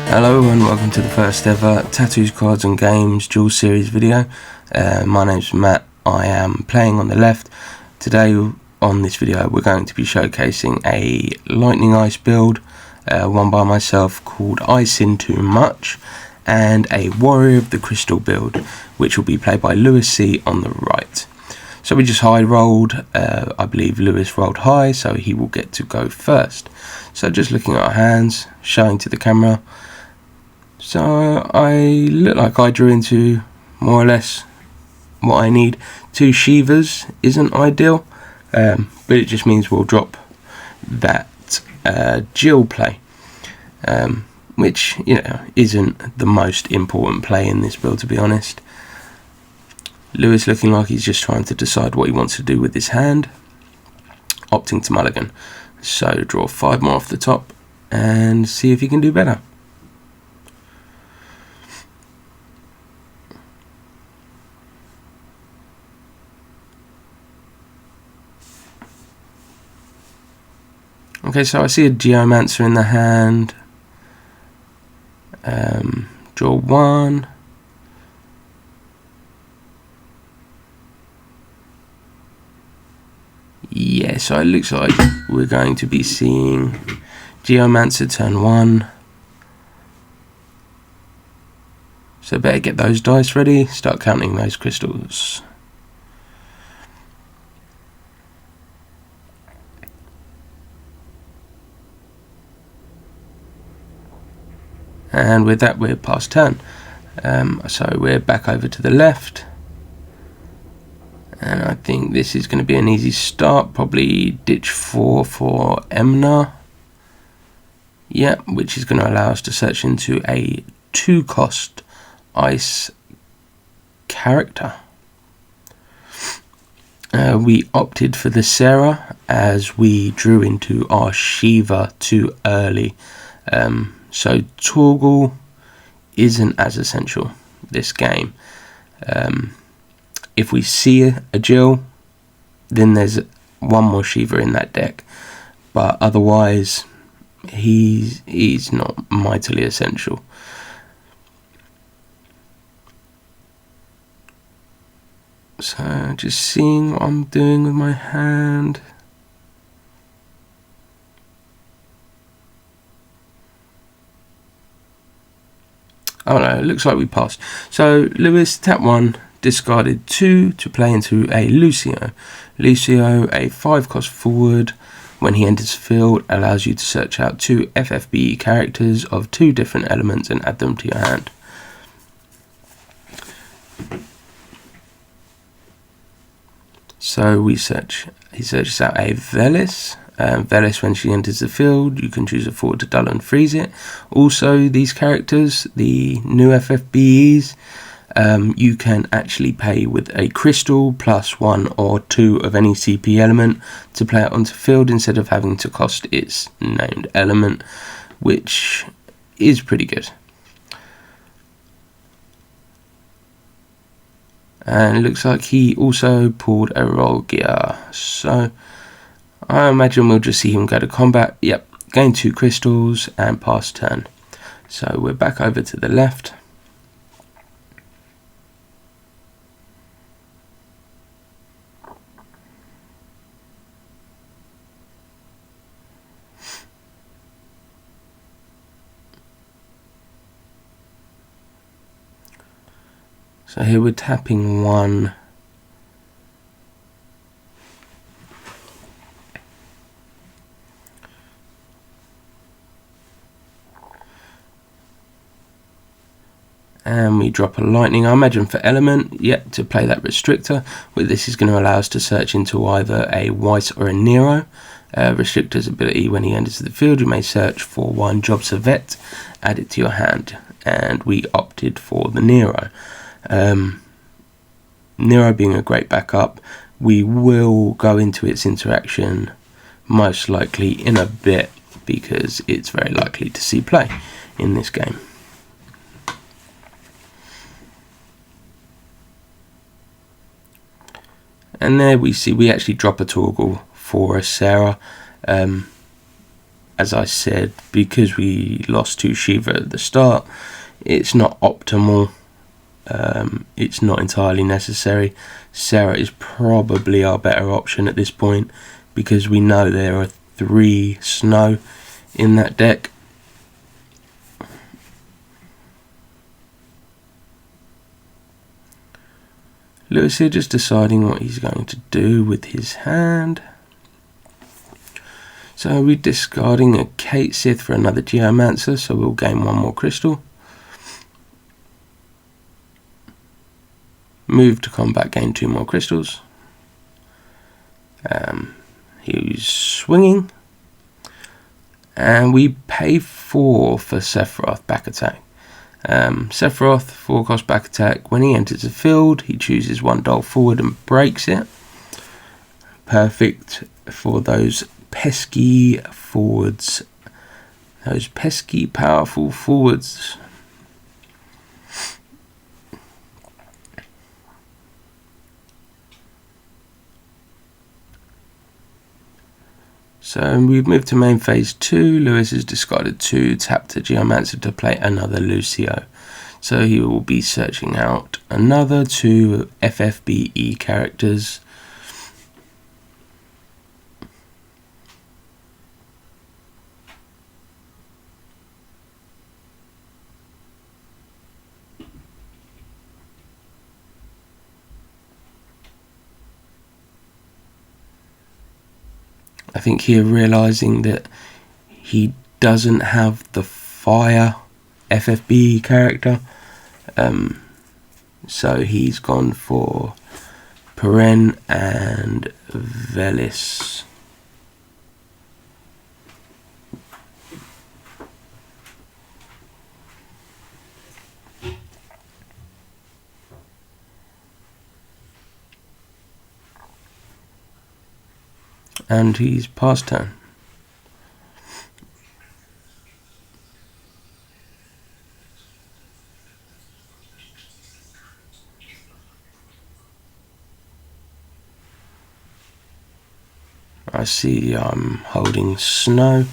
Hello and welcome to the first ever Tattoos, Cards and Games dual series video. My name's Matt, I am playing on the left. Today on this video we're going to be showcasing a Lightning Ice build, one by myself called Ice In Too Much, and a Warrior of the Crystal build which will be played by Lewis C on the right. So we just high rolled, I believe Lewis rolled high, so he will get to go first. So just looking at our hands, showing to the camera. So I look like I drew into more or less what I need. 2 Shivas isn't ideal, but it just means we'll drop that Jill play, which isn't the most important play in this build, to be honest. Lewis looking like he's just trying to decide what he wants to do with his hand, opting to mulligan. So draw 5 more off the top and see if he can do better. Okay, so I see a Geomancer in the hand. Draw 1. Yeah, so it looks like we're going to be seeing Geomancer turn 1. So better get those dice ready, start counting those crystals. And with that we're past turn. So we're back over to the left. And I think this is going to be an easy start, probably ditch 4 for Emna. Yeah, which is going to allow us to search into a 2-cost ice character. We opted for the Sarah as we drew into our Shiva too early. So Torgal isn't as essential this game. If we see a Jill, then there's 1 more Shiva in that deck, but otherwise he's not mightily essential. So just seeing what I'm doing with my hand. Oh no, it looks like we passed. So Lewis, tap 1, discarded 2 to play into a Lucio. Lucio, a 5-cost forward. When he enters the field, allows you to search out 2 FFBE characters of 2 different elements and add them to your hand. So he searches out a Velis. Velis, when she enters the field, you can choose a forward to dull and freeze it. Also, these characters, the new FFBEs, you can actually pay with a crystal plus 1 or 2 of any CP element to play it onto field instead of having to cost its named element, which is pretty good. And it looks like he also pulled a Rolgia, so I imagine we'll just see him go to combat. Yep, gain 2 crystals and pass turn. So we're back over to the left. So here we're tapping 1. And we drop a lightning, I imagine for element, yet to play that restrictor. But this is going to allow us to search into either a Weiss or a Nero. Restrictor's ability, when he enters the field, you may search for 1 Job Servette, add it to your hand. And we opted for the Nero. Nero being a great backup. We will go into its interaction most likely in a bit because it's very likely to see play in this game. And there we see we actually drop a Torgal for a Sarah. as I said, because we lost to Shiva at the start, it's not optimal. It's not entirely necessary. Sarah is probably our better option at this point, because we know there are 3 snow in that deck. Lewis here just deciding what he's going to do with his hand. So we're discarding a Kate Sith for another Geomancer, so we'll gain 1 more crystal. Move to combat, gain 2 more crystals. He's swinging. And we pay 4 for Sephiroth back attack. Sephiroth, 4 cost back attack. When he enters the field, he chooses 1 doll forward and breaks it. Perfect for those pesky forwards. Those pesky, powerful forwards. So we've moved to main phase 2. Lewis has discarded 2, tapped a Geomancer to play another Lucio. So he will be searching out another 2 FFBE characters. I think here realising that he doesn't have the fire FFB character, so he's gone for Peren and Velis. And he's past turn. I see I'm holding snow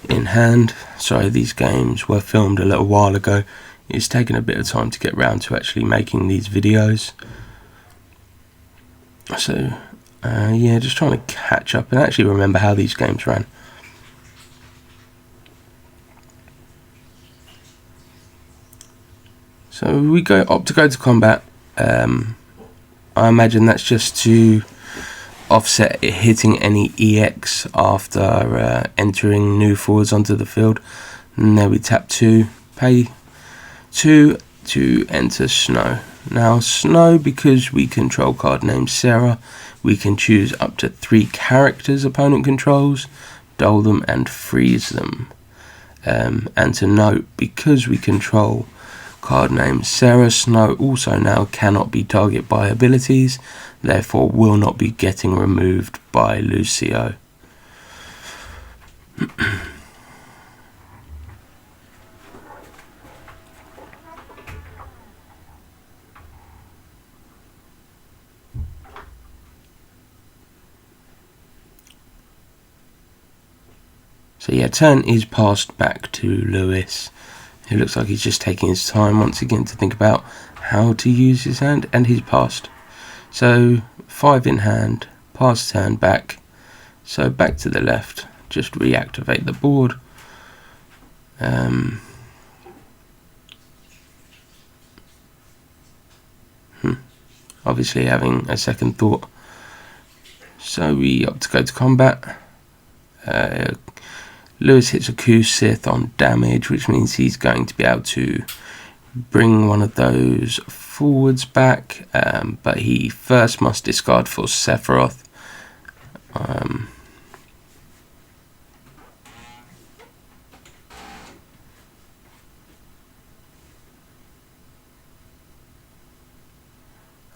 in hand. Sorry, these games were filmed a little while ago. It's taken a bit of time to get round to actually making these videos. So yeah, just trying to catch up and actually remember how these games ran. So we opt to go to combat. I imagine that's just to offset it hitting any EX after entering new forwards onto the field. And there we tap 2, pay 2 to enter Snow. Now Snow, because we control card named Sarah, we can choose up to 3 characters opponent controls, dull them and freeze them. And to note, because we control card name Sarah, Snow also now cannot be targeted by abilities, therefore will not be getting removed by Lucio. So yeah, turn is passed back to Lewis. It looks like he's just taking his time once again to think about how to use his hand, and he's passed. So 5 in hand, pass turn back. So back to the left, just reactivate the board. Obviously having a second thought. So we opt to go to combat. Lewis hits a Q Sith on damage, which means he's going to be able to bring one of those forwards back, but he first must discard for Sephiroth.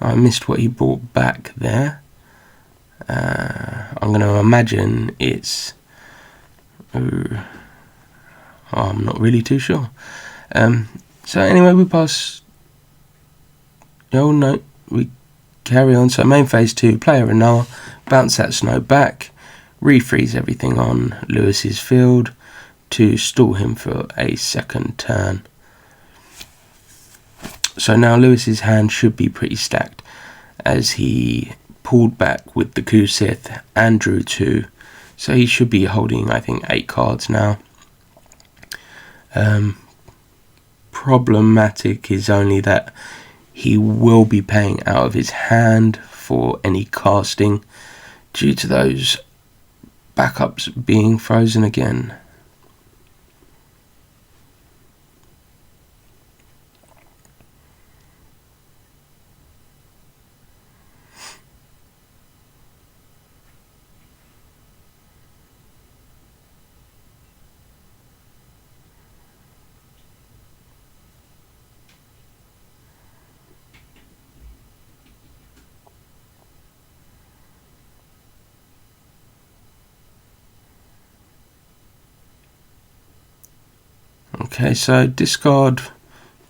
I missed what he brought back there. I'm going to imagine it's... I'm not really too sure. So anyway, we pass. Oh no, we carry on. So main phase 2, player Noah, bounce that Snow back, refreeze everything on Lewis's field, to stall him for a second turn. So now Lewis's hand should be pretty stacked, as he pulled back with the Kusith and drew 2. So he should be holding, I think, 8 cards now. Problematic is only that he will be paying out of his hand for any casting due to those backups being frozen again. Okay, so discard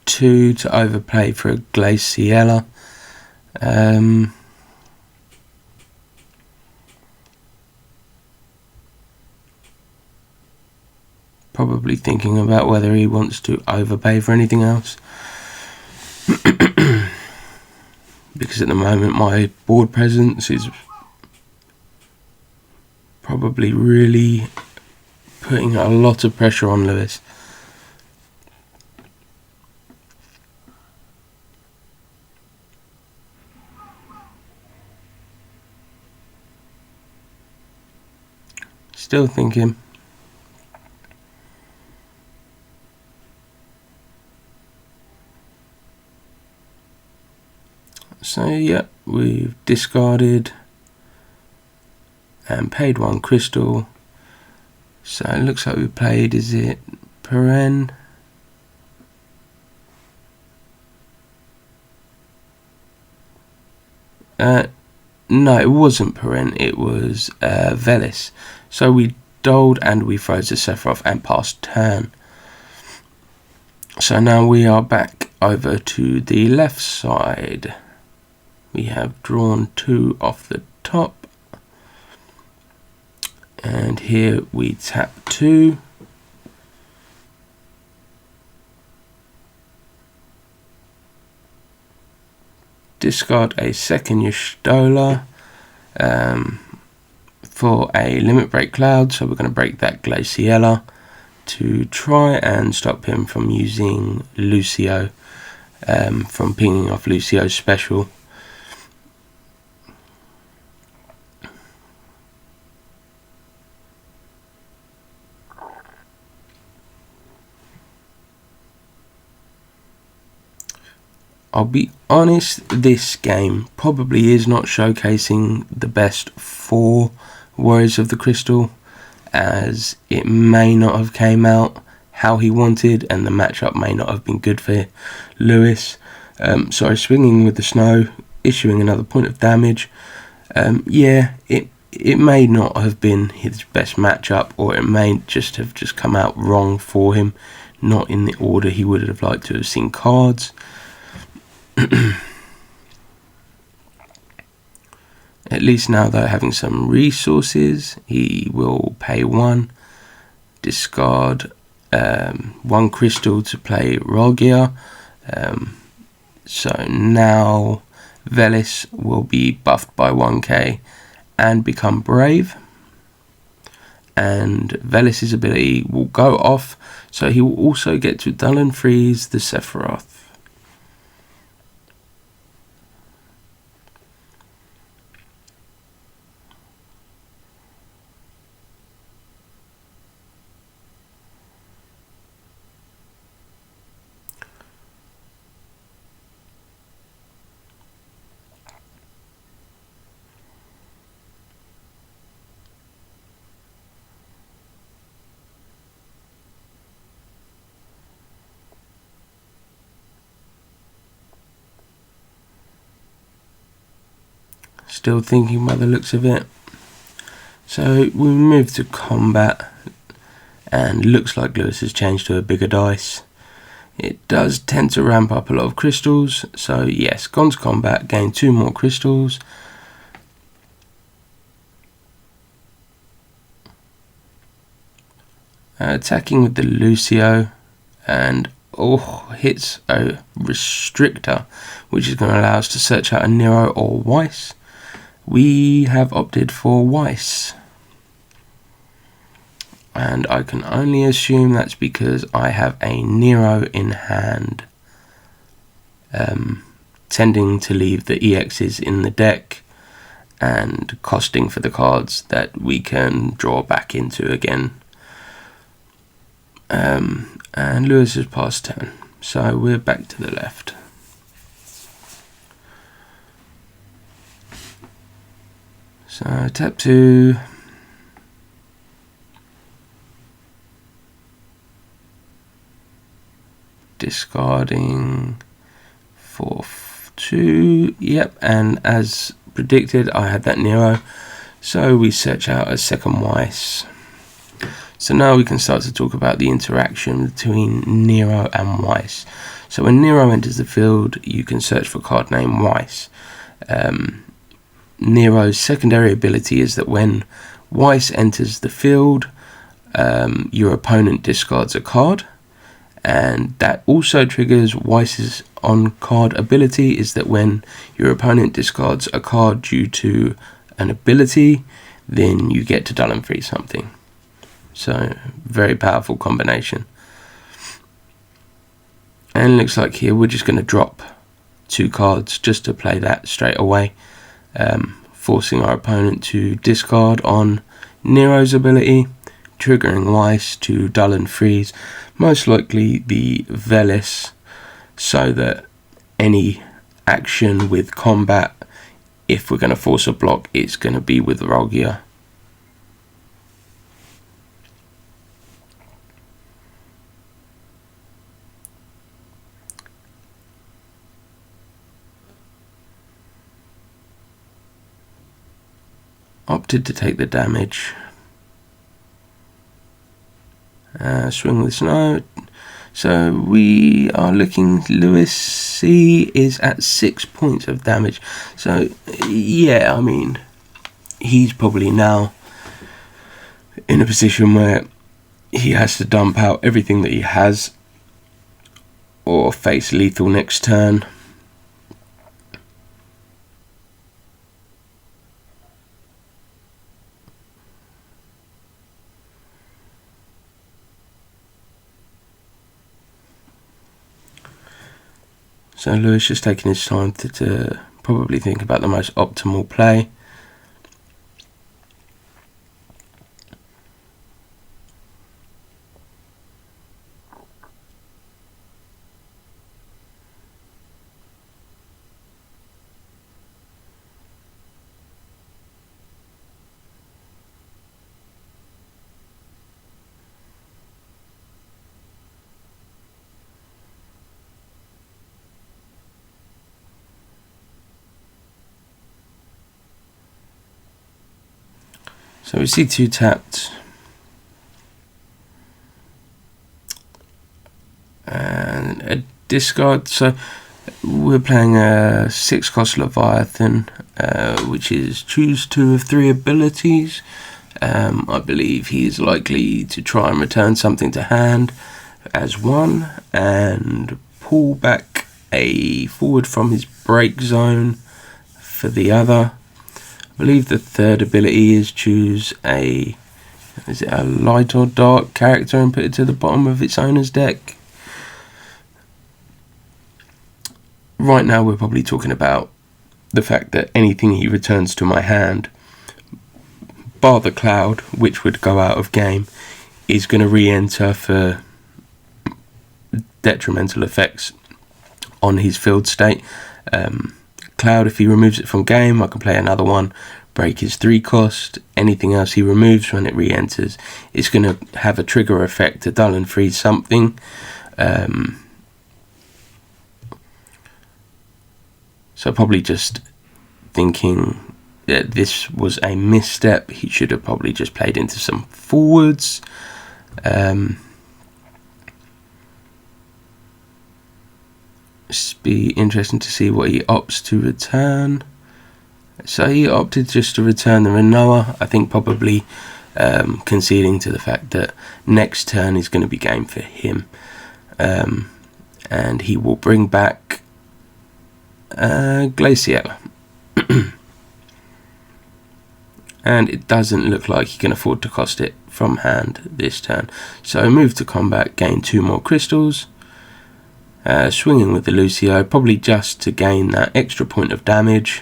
2 to overplay for a Glaciella. Probably thinking about whether he wants to overpay for anything else. Because at the moment my board presence is probably really putting a lot of pressure on Lewis. Still thinking. So yeah, we've discarded and paid 1 crystal. So it looks like we played, is it Peren? No, it wasn't Peren, it was Velis. So we doled and we froze the Sephiroth and passed turn. So now we are back over to the left side. We have drawn 2 off the top. And here we tap 2. Discard a second Y'shtola for a limit break cloud, so we're going to break that Glaciella to try and stop him from using Lucio, from pinging off Lucio's special. I'll be honest, this game probably is not showcasing the best for Warriors of the Crystal, as it may not have came out how he wanted and the matchup may not have been good for Lewis. So swinging with the snow, issuing another point of damage. Yeah, it may not have been his best matchup, or it may just have come out wrong for him, not in the order he would have liked to have seen cards. At least now, though, having some resources, he will pay 1, discard 1 crystal to play Rogia. So now Velis will be buffed by 1k and become brave, and Velis's ability will go off, so he will also get to dull and freeze the Sephiroth. Still thinking by the looks of it. So we move to combat, and looks like Lewis has changed to a bigger dice. It does tend to ramp up a lot of crystals, so yes, gone to combat, gain 2 more crystals. Attacking with the Lucio, and hits a restrictor, which is going to allow us to search out a Nero or Weiss. We have opted for Weiss, and I can only assume that's because I have a Nero in hand, tending to leave the EXs in the deck and costing for the cards that we can draw back into again. And Lewis has passed turn, so we're back to the left. So tap 2, discarding for 2, yep, and as predicted I had that Nero, so we search out a second Weiss. So now we can start to talk about the interaction between Nero and Weiss. So when Nero enters the field, you can search for card name Weiss. Nero's secondary ability is that when Weiss enters the field, your opponent discards a card, and that also triggers Weiss's on-card ability, is that when your opponent discards a card due to an ability, then you get to dull and freeze something. So, very powerful combination. And it looks like here we're just going to drop 2 cards just to play that straight away, forcing our opponent to discard on Nero's ability, triggering Weiss to dull and freeze, most likely the Velis, so that any action with combat, if we're going to force a block, it's going to be with Rogia. Opted to take the damage. Swing with Snow. So we are looking, Lewis C is at 6 points of damage. So yeah, I mean, he's probably now in a position where he has to dump out everything that he has or face lethal next turn. So Lewis just taking his time to probably think about the most optimal play. So we see 2 tapped, and a discard. So we're playing a 6 cost Leviathan, which is choose 2 of 3 abilities. I believe he is likely to try and return something to hand as 1, and pull back a forward from his break zone for the other. I believe the 3rd ability is choose a light or dark character and put it to the bottom of its owner's deck. Right now we're probably talking about the fact that anything he returns to my hand, bar the Cloud, which would go out of game, is going to re-enter for detrimental effects on his field state. Cloud, if he removes it from game, I can play another one, break his 3 cost. Anything else he removes when it re-enters, it's going to have a trigger effect to dull and freeze something. So probably just thinking that this was a misstep. He should have probably just played into some forwards. Just be interesting to see what he opts to return. So he opted just to return the Renoa. I think probably conceding to the fact that next turn is going to be game for him, and he will bring back Glacier. And it doesn't look like he can afford to cost it from hand this turn. So move to combat, gain 2 more crystals. Swinging with the Lucio, probably just to gain that extra point of damage.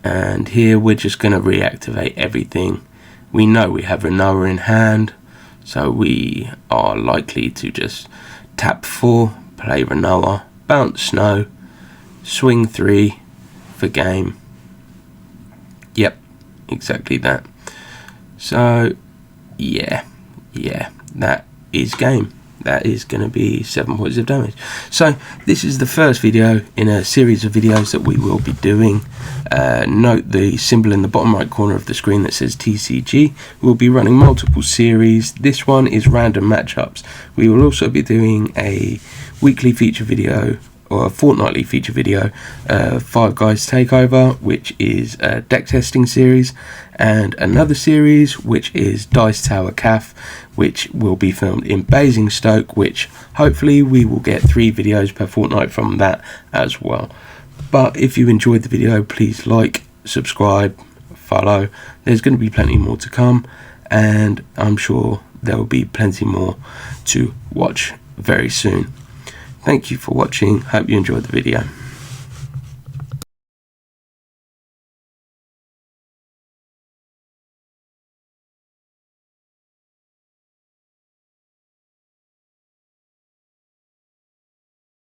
And here we're just going to reactivate everything. We know we have Renoa in hand, so we are likely to just tap 4, play Renoa, bounce Snow, swing 3 for game. Yep, exactly that. So yeah, that is game. That is going to be 7 points of damage. So this is the first video in a series of videos that we will be doing. Note the symbol in the bottom right corner of the screen that says TCG. We'll be running multiple series. This one is random matchups. We will also be doing a weekly feature video, or a fortnightly feature video, 5 Guys Takeover, which is a deck testing series, and another series which is Dice Tower Calf, which will be filmed in Basingstoke, which hopefully we will get 3 videos per fortnight from that as well. But if you enjoyed the video, please like, subscribe, follow. There's going to be plenty more to come, and I'm sure there will be plenty more to watch very soon. Thank you for watching. Hope you enjoyed the video.